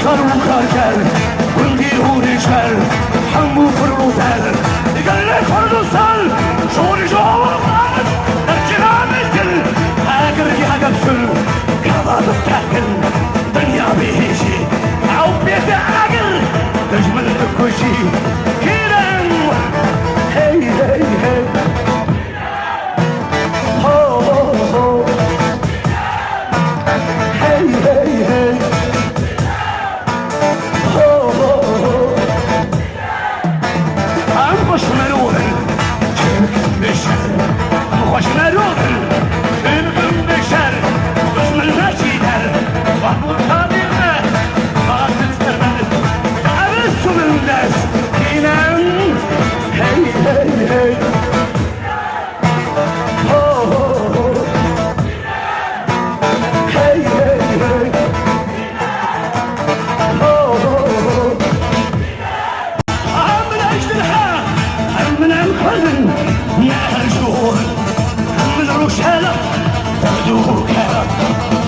صاروخ كان ونجيبو رجال حمو في الروتال قال لي كردستان شغل جواب ارجع مثل هاجر يا قبل كباب التاكل دنيا بيجي او بيت عاقل تجمل كل شيء كيران هي هي هي هو هو هي هي هي خوش مرودن چرکم بشر خوش مرودن چرکم بشر دشمن نچیدر محمود تابیرne باطل sermez arası mındas kinem hey hey hey ho ho ho hey hey hey ho ho ho من الحزن يا هالجوع من الرشالة تاخدوه كلام